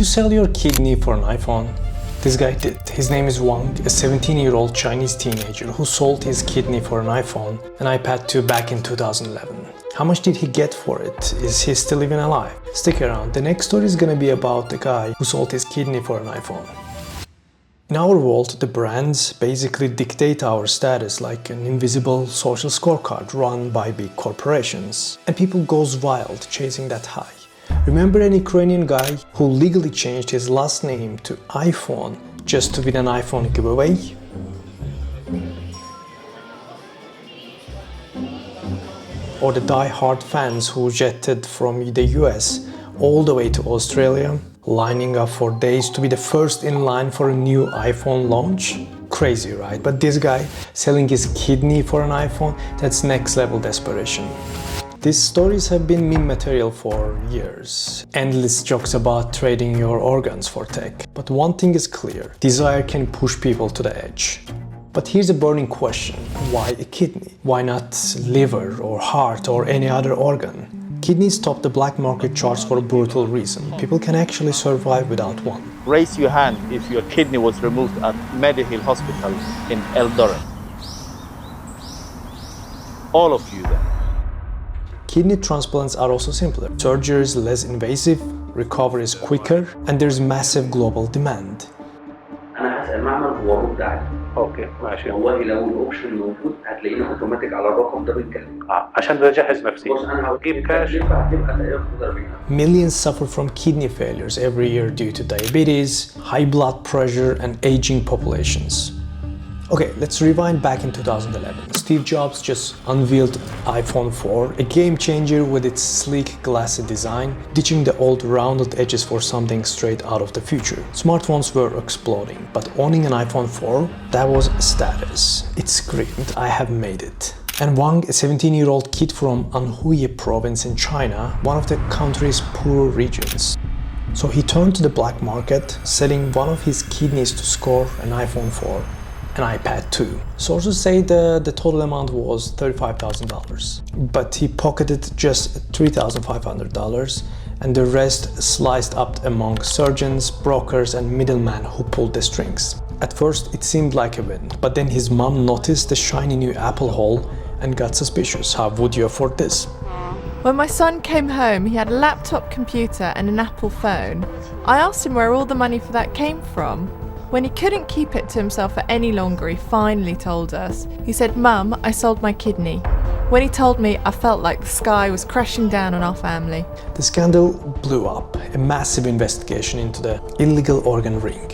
you sell your kidney for an iPhone? This guy did. His name is Wang, a 17-year-old Chinese teenager who sold his kidney for an iPhone, an iPad 2 back in 2011. How much did he get for it? Is he still even alive? Stick around, the next story is gonna be about the guy who sold his kidney for an iPhone. In our world, the brands basically dictate our status like an invisible social scorecard run by big corporations. And people goes wild chasing that high. Remember an Ukrainian guy who legally changed his last name to iPhone just to win an iPhone giveaway? Or the die-hard fans who jetted from the US all the way to Australia, lining up for days to be the first in line for a new iPhone launch? Crazy, right? But this guy selling his kidney for an iPhone, that's next level desperation. These stories have been meme material for years. Endless jokes about trading your organs for tech. But one thing is clear, desire can push people to the edge. But here's a burning question, why a kidney? Why not liver or heart or any other organ? Kidneys top the black market charts for a brutal reason. People can actually survive without one. Raise your hand if your kidney was removed at Medihill Hospital in Eldoret. All of you then. Kidney transplants are also simpler. Surgery is less invasive, recovery is quicker, and there's massive global demand. انا هسال معمل ورد عليه. اوكي ماشي. والله لو الاوبشن موجود هتلاقينا اوتوماتيك على الرقم ده بنتكلم. عشان بجهز نفسي. بص انا هجيب كاش. هتبقى تقريبا 40. Millions suffer from kidney failures every year due to diabetes, high blood pressure, and aging populations. Okay, let's rewind back in 2011. Steve Jobs just unveiled iPhone 4, a game changer with its sleek, glassy design, ditching the old rounded edges for something straight out of the future. Smartphones were exploding, but owning an iPhone 4, that was status. It screamed, I have made it. And Wang, a 17-year-old kid from Anhui province in China, one of the country's poor regions. So he turned to the black market, selling one of his kidneys to score an iPhone 4. An iPad 2. Sources say the total amount was $35,000, but he pocketed just $3,500 and the rest sliced up among surgeons, brokers and middlemen who pulled the strings. At first it seemed like a win, but then his mom noticed the shiny new Apple hole and got suspicious. How would you afford this? When my son came home, he had a laptop computer and an Apple phone. I asked him where all the money for that came from. When he couldn't keep it to himself for any longer, he finally told us. He said, "Mum, I sold my kidney." When he told me, I felt like the sky was crashing down on our family. The scandal blew up, a massive investigation into the illegal organ ring.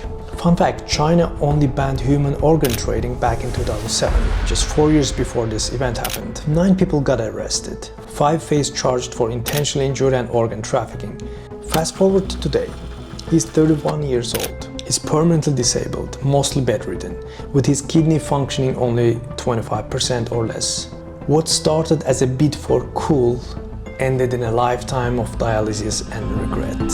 Fun fact, China only banned human organ trading back in 2007, just 4 years before this event happened. 9 people got arrested, 5 faced charged for intentional injury and organ trafficking. Fast forward to today, he's 31 years old. He's permanently disabled, mostly bedridden, with his kidney functioning only 25% or less. What started as a bid for cool ended in a lifetime of dialysis and regret.